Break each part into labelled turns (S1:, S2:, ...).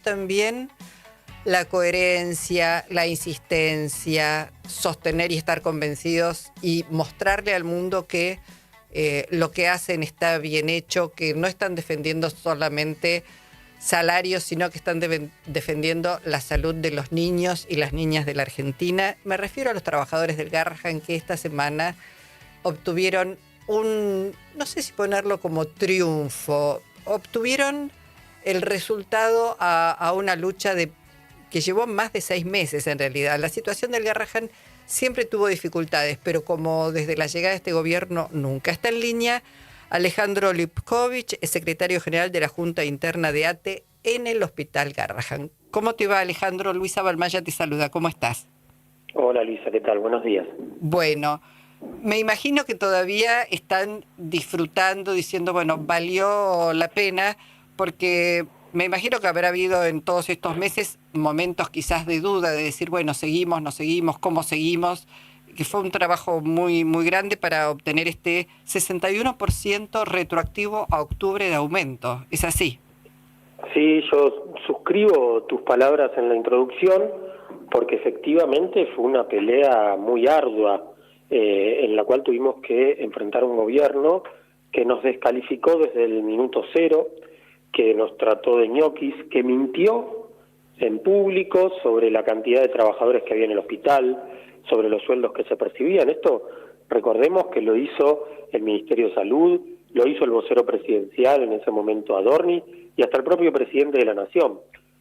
S1: También la coherencia, la insistencia, sostener y estar convencidos y mostrarle al mundo que lo que hacen está bien hecho, que no están defendiendo solamente salarios, sino que están defendiendo la salud de los niños y las niñas de la Argentina. Me refiero a los trabajadores del Garrahan que esta semana obtuvieron no sé si ponerlo como triunfo, obtuvieron el resultado a una lucha que llevó más de 6 meses en realidad. La situación del Garrahan siempre tuvo dificultades, pero como desde la llegada de este gobierno nunca está en línea, Alejandro Lipkovich es secretario general de la Junta Interna de ATE en el Hospital Garrahan. ¿Cómo te va, Alejandro? Luisa Balmaya te saluda. ¿Cómo estás?
S2: Hola Luisa, ¿qué tal? Buenos días.
S1: Bueno, me imagino que todavía están disfrutando, diciendo, bueno, valió la pena, porque me imagino que habrá habido en todos estos meses momentos quizás de duda, de decir, bueno, seguimos, no seguimos, cómo seguimos, que fue un trabajo muy, muy grande para obtener este 61% retroactivo a octubre de aumento. ¿Es así?
S2: Sí, yo suscribo tus palabras en la introducción, porque efectivamente fue una pelea muy ardua, en la cual tuvimos que enfrentar un gobierno que nos descalificó desde el minuto cero, que nos trató de ñoquis, que mintió en público sobre la cantidad de trabajadores que había en el hospital, sobre los sueldos que se percibían. Esto, recordemos que lo hizo el Ministerio de Salud, lo hizo el vocero presidencial en ese momento, Adorni, y hasta el propio presidente de la Nación,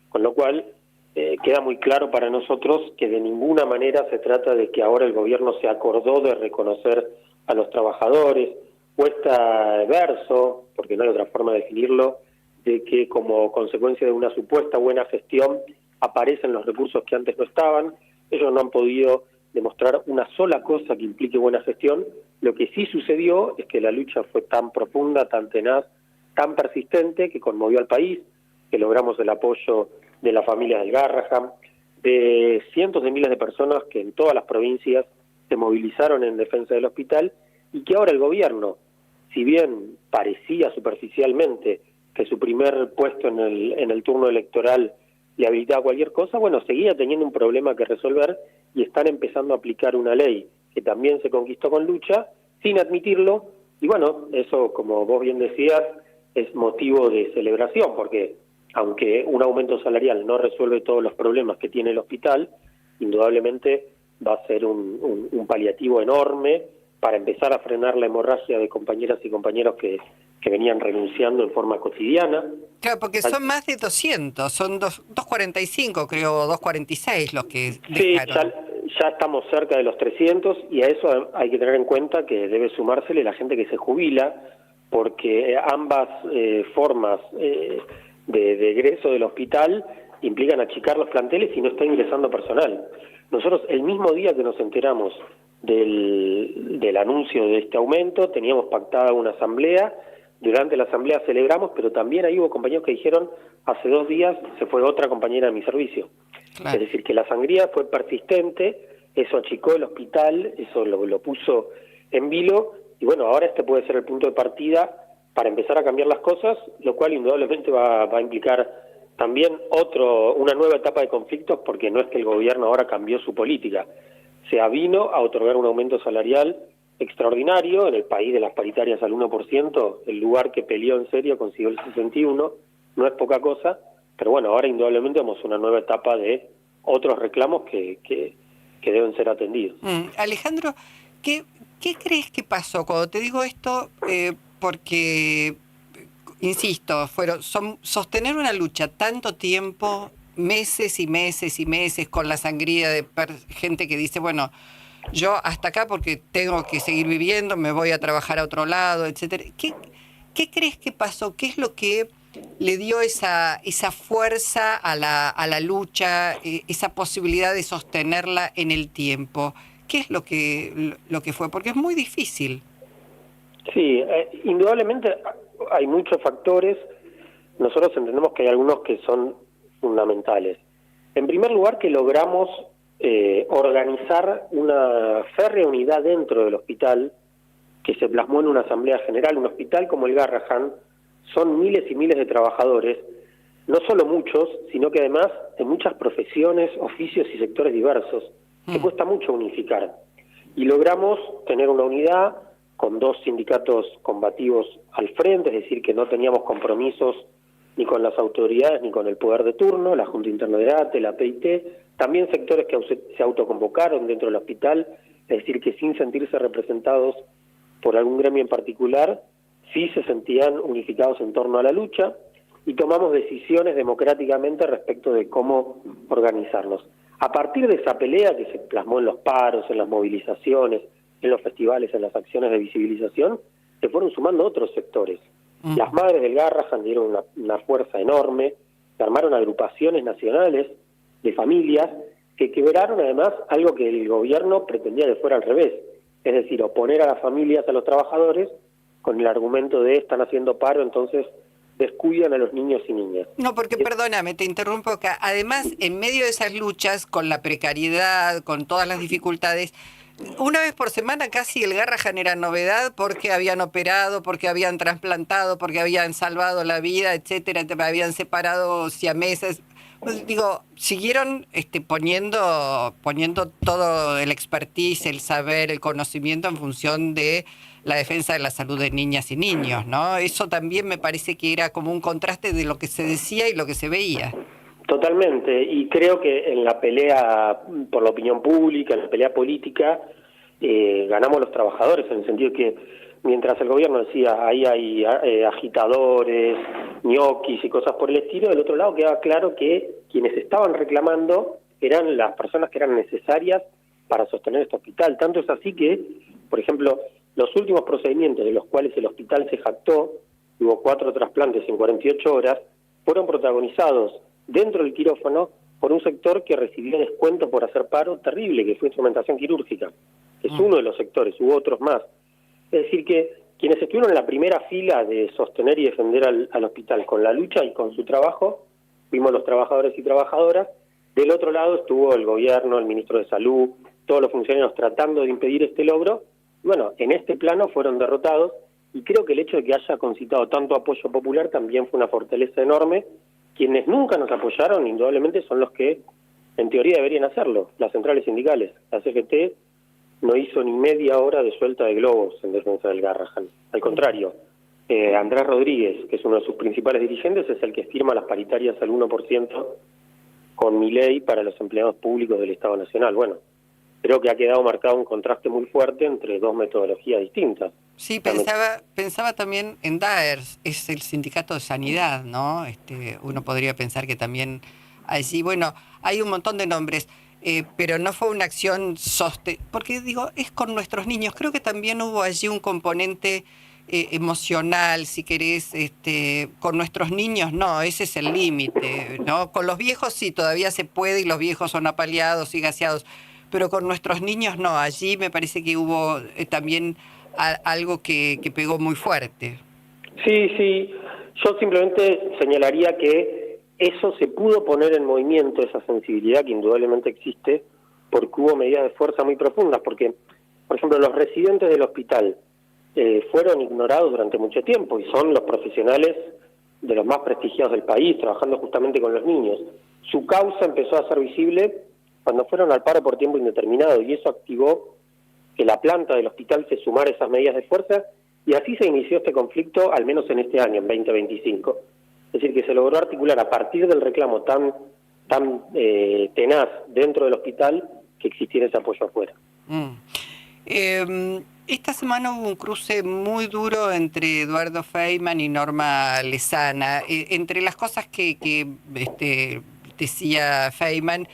S2: con lo cual queda muy claro para nosotros que de ninguna manera se trata de que ahora el gobierno se acordó de reconocer a los trabajadores, o este verso, porque no hay otra forma de definirlo, de que como consecuencia de una supuesta buena gestión aparecen los recursos que antes no estaban. Ellos no han podido demostrar una sola cosa que implique buena gestión. Lo que sí sucedió es que la lucha fue tan profunda, tan tenaz, tan persistente, que conmovió al país, que logramos el apoyo de la familia del Garrahan, de cientos de miles de personas que en todas las provincias se movilizaron en defensa del hospital, y que ahora el gobierno, si bien parecía superficialmente que su primer puesto en el turno electoral le habilitaba cualquier cosa, bueno, seguía teniendo un problema que resolver, y están empezando a aplicar una ley que también se conquistó con lucha, sin admitirlo, y bueno, eso, como vos bien decías, es motivo de celebración, porque aunque un aumento salarial no resuelve todos los problemas que tiene el hospital, indudablemente va a ser un paliativo enorme para empezar a frenar la hemorragia de compañeras y compañeros que venían renunciando en forma cotidiana.
S1: Claro, porque son más de 200, son 245, creo, 246 los que
S2: Sí,
S1: dejaron.
S2: ya estamos cerca de los 300, y a eso hay que tener en cuenta que debe sumársele la gente que se jubila, porque ambas formas de egreso del hospital implican achicar los planteles y no está ingresando personal. Nosotros, el mismo día que nos enteramos del anuncio de este aumento, teníamos pactada una asamblea. Durante la asamblea celebramos, pero también ahí hubo compañeros que dijeron, hace 2 días se fue otra compañera de mi servicio.
S1: Claro.
S2: Es decir, que la sangría fue persistente, eso achicó el hospital, eso lo puso en vilo, y bueno, ahora este puede ser el punto de partida para empezar a cambiar las cosas, lo cual indudablemente va a implicar también una nueva etapa de conflictos, porque no es que el gobierno ahora cambió su política, se avino a otorgar un aumento salarial extraordinario en el país de las paritarias al 1%, el lugar que peleó en serio consiguió el 61%, no es poca cosa, pero bueno, ahora indudablemente vamos a una nueva etapa de otros reclamos que deben ser atendidos.
S1: Alejandro, ¿qué crees que pasó? Cuando te digo esto, porque, insisto, sostener una lucha tanto tiempo, meses y meses y meses, con la sangría de gente que dice, bueno, yo hasta acá porque tengo que seguir viviendo, me voy a trabajar a otro lado, etcétera. ¿Qué crees que pasó? ¿Qué es lo que le dio esa fuerza a la lucha, esa posibilidad de sostenerla en el tiempo? ¿Qué es lo que fue? Porque es muy difícil.
S2: Sí, indudablemente hay muchos factores. Nosotros entendemos que hay algunos que son fundamentales. En primer lugar, que logramos organizar una férrea unidad dentro del hospital que se plasmó en una asamblea general. Un hospital como el Garrahan son miles y miles de trabajadores, no solo muchos, sino que además de muchas profesiones, oficios y sectores diversos, que cuesta mucho unificar. Y logramos tener una unidad con 2 sindicatos combativos al frente, es decir, que no teníamos compromisos ni con las autoridades ni con el poder de turno, la Junta Interna de ATE, la PIT, también sectores que se autoconvocaron dentro del hospital, es decir, que sin sentirse representados por algún gremio en particular, sí se sentían unificados en torno a la lucha, y tomamos decisiones democráticamente respecto de cómo organizarnos. A partir de esa pelea que se plasmó en los paros, en las movilizaciones, en los festivales, en las acciones de visibilización, se fueron sumando otros sectores. Las madres del Garrahan dieron una fuerza enorme, se armaron agrupaciones nacionales de familias que quebraron además algo que el gobierno pretendía que fuera al revés, es decir, oponer a las familias a los trabajadores con el argumento de están haciendo paro, entonces descuidan a los niños y niñas.
S1: No, porque perdóname, te interrumpo acá. Además, en medio de esas luchas, con la precariedad, con todas las dificultades, una vez por semana casi el Garrahan era novedad porque habían operado, porque habían trasplantado, porque habían salvado la vida, etcétera, habían separado siameses. Pues digo, siguieron poniendo todo el expertise, el saber, el conocimiento en función de la defensa de la salud de niñas y niños, ¿no? Eso también me parece que era como un contraste de lo que se decía y lo que se veía.
S2: Totalmente, y creo que en la pelea por la opinión pública, en la pelea política, ganamos los trabajadores, en el sentido que mientras el gobierno decía ahí hay agitadores, ñoquis y cosas por el estilo, del otro lado quedaba claro que quienes estaban reclamando eran las personas que eran necesarias para sostener este hospital. Tanto es así que, por ejemplo, los últimos procedimientos de los cuales el hospital se jactó, hubo 4 trasplantes en 48 horas, fueron protagonizados dentro del quirófano por un sector que recibió descuento por hacer paro terrible, que fue instrumentación quirúrgica, que es uno de los sectores, hubo otros más. Es decir, que quienes estuvieron en la primera fila de sostener y defender al hospital con la lucha y con su trabajo, fuimos los trabajadores y trabajadoras. Del otro lado estuvo el gobierno, el ministro de Salud, todos los funcionarios tratando de impedir este logro. Bueno, en este plano fueron derrotados, y creo que el hecho de que haya concitado tanto apoyo popular también fue una fortaleza enorme. Quienes nunca nos apoyaron, indudablemente, son los que en teoría deberían hacerlo, las centrales sindicales. La CGT no hizo ni media hora de suelta de globos en defensa del Garrahan. Al contrario, Andrés Rodríguez, que es uno de sus principales dirigentes, es el que firma las paritarias al 1% con Milei para los empleados públicos del Estado Nacional. Bueno, creo que ha quedado marcado un contraste muy fuerte entre 2 metodologías distintas.
S1: Sí, pensaba también en DAERS, es el sindicato de sanidad, ¿no? Uno podría pensar que también allí, bueno, hay un montón de nombres, pero no fue una acción porque digo, es con nuestros niños. Creo que también hubo allí un componente emocional, si querés, con nuestros niños no, ese es el límite, ¿no? Con los viejos sí, todavía se puede y los viejos son apaleados y gaseados, pero con nuestros niños no. Allí me parece que hubo también algo que pegó muy fuerte.
S2: Sí, yo simplemente señalaría que eso se pudo poner en movimiento, esa sensibilidad que indudablemente existe, porque hubo medidas de fuerza muy profundas, porque, por ejemplo, los residentes del hospital fueron ignorados durante mucho tiempo, y son los profesionales de los más prestigiados del país, trabajando justamente con los niños. Su causa empezó a ser visible cuando fueron al paro por tiempo indeterminado, y eso activó que la planta del hospital se sumara a esas medidas de fuerza, y así se inició este conflicto, al menos en este año, en 2025. Es decir, que se logró articular a partir del reclamo tan tenaz dentro del hospital, que existiera ese apoyo afuera.
S1: Esta semana hubo un cruce muy duro entre Eduardo Feynman y Norma Lezana. Entre las cosas que decía Feynman,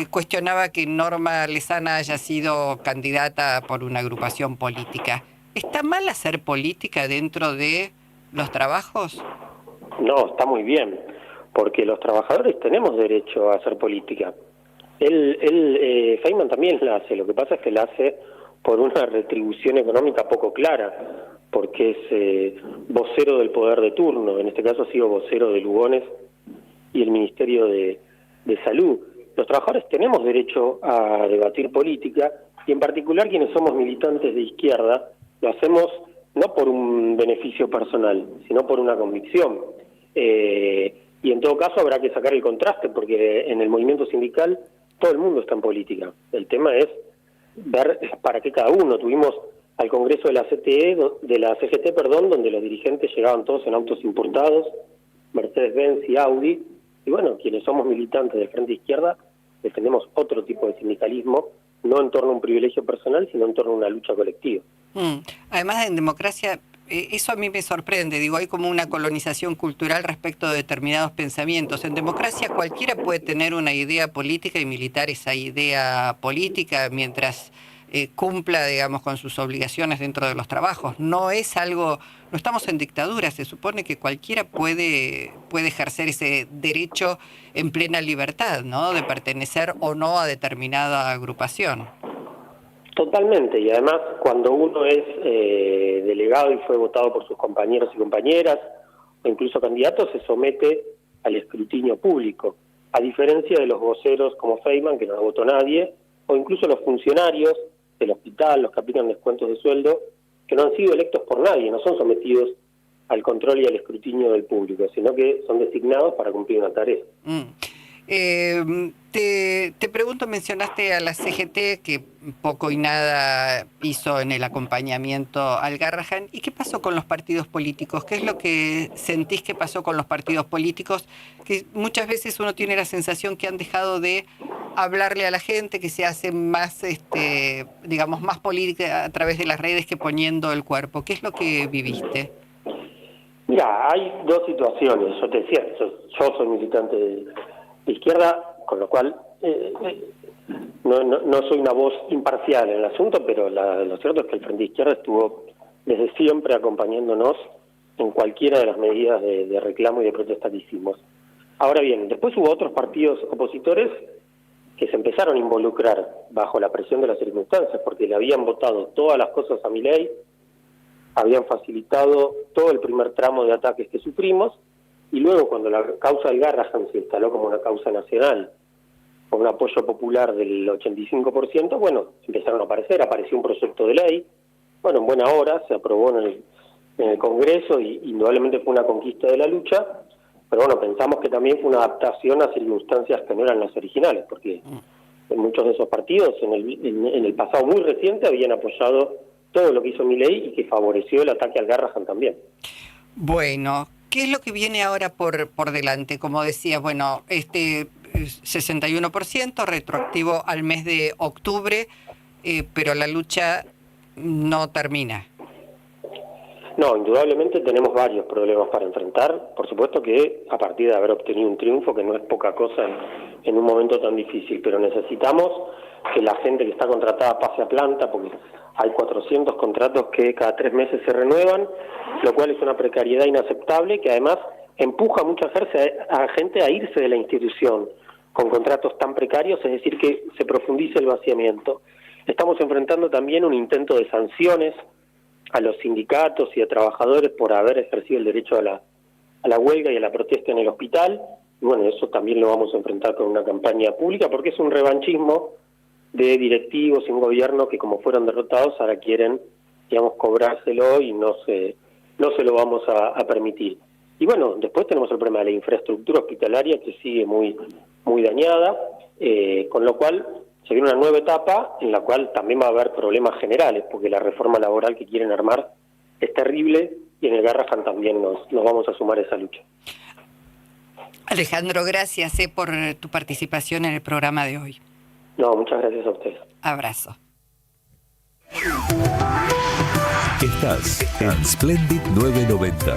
S1: cuestionaba que Norma Lezana haya sido candidata por una agrupación política. ¿Está mal hacer política dentro de los trabajos?
S2: No, está muy bien, porque los trabajadores tenemos derecho a hacer política. Feynman también la hace, lo que pasa es que la hace por una retribución económica poco clara, porque es vocero del poder de turno, en este caso ha sido vocero de Lugones y el Ministerio de Salud. Los trabajadores tenemos derecho a debatir política, y en particular quienes somos militantes de izquierda, lo hacemos no por un beneficio personal, sino por una convicción. y en todo caso habrá que sacar el contraste, porque en el movimiento sindical todo el mundo está en política. El tema es ver para qué cada uno. Tuvimos al Congreso de la CGT, donde los dirigentes llegaban todos en autos importados, Mercedes-Benz y Audi, y bueno, quienes somos militantes del Frente Izquierda defendemos otro tipo de sindicalismo, no en torno a un privilegio personal, sino en torno a una lucha colectiva.
S1: Además, en democracia, eso a mí me sorprende, digo, hay como una colonización cultural respecto de determinados pensamientos. En democracia cualquiera puede tener una idea política y militar esa idea política mientras cumpla, digamos, con sus obligaciones dentro de los trabajos. No es algo, no estamos en dictadura, se supone que cualquiera puede ejercer ese derecho en plena libertad, ¿no? De pertenecer o no a determinada agrupación.
S2: Totalmente, y además cuando uno es delegado y fue votado por sus compañeros y compañeras, o incluso candidatos, se somete al escrutinio público, a diferencia de los voceros como Feynman, que no lo votó nadie, o incluso los funcionarios del hospital, los que aplican descuentos de sueldo, que no han sido electos por nadie, no son sometidos al control y al escrutinio del público, sino que son designados para cumplir una tarea.
S1: Te pregunto, mencionaste a la CGT, que poco y nada hizo en el acompañamiento al Garrahan. ¿Y qué pasó con los partidos políticos? ¿Qué es lo que sentís que pasó con los partidos políticos? Que muchas veces uno tiene la sensación que han dejado de hablarle a la gente, que se hace más, digamos, más política a través de las redes que poniendo el cuerpo. ¿Qué es lo que viviste?
S2: Mira, hay dos situaciones. Yo te decía, yo soy militante de izquierda, con lo cual no soy una voz imparcial en el asunto, pero lo cierto es que el Frente Izquierda estuvo desde siempre acompañándonos en cualquiera de las medidas de reclamo y de protesta que hicimos. Ahora bien, después hubo otros partidos opositores que se empezaron a involucrar bajo la presión de las circunstancias, porque le habían votado todas las cosas a Milei, habían facilitado todo el primer tramo de ataques que sufrimos, y luego cuando la causa del Garrahan se instaló como una causa nacional, con un apoyo popular del 85%, bueno, empezaron a aparecer, apareció un proyecto de ley, bueno, en buena hora, se aprobó en el Congreso, y indudablemente fue una conquista de la lucha, pero bueno, pensamos que también fue una adaptación a circunstancias que no eran las originales, porque en muchos de esos partidos, en el pasado muy reciente, habían apoyado todo lo que hizo Milei y que favoreció el ataque al Garrahan también.
S1: Bueno, ¿qué es lo que viene ahora por delante? Como decía, bueno, 61% retroactivo al mes de octubre, pero la lucha no termina.
S2: No, indudablemente tenemos varios problemas para enfrentar. Por supuesto que a partir de haber obtenido un triunfo, que no es poca cosa en un momento tan difícil, pero necesitamos que la gente que está contratada pase a planta, porque hay 400 contratos que cada 3 meses se renuevan, lo cual es una precariedad inaceptable, que además empuja a mucha gente a irse de la institución con contratos tan precarios, es decir, que se profundice el vaciamiento. Estamos enfrentando también un intento de sanciones a los sindicatos y a trabajadores por haber ejercido el derecho a la huelga y a la protesta en el hospital. Y bueno, eso también lo vamos a enfrentar con una campaña pública, porque es un revanchismo de directivos y un gobierno que, como fueron derrotados, ahora quieren, digamos, cobrárselo, y no se lo vamos a permitir. Y bueno, después tenemos el problema de la infraestructura hospitalaria, que sigue muy dañada, con lo cual se viene una nueva etapa en la cual también va a haber problemas generales, porque la reforma laboral que quieren armar es terrible, y en el Garrahan también nos vamos a sumar a esa lucha.
S1: Alejandro, gracias por tu participación en el programa de hoy.
S2: No, muchas gracias a ustedes.
S1: Abrazo.
S3: Estás en Splendid 990.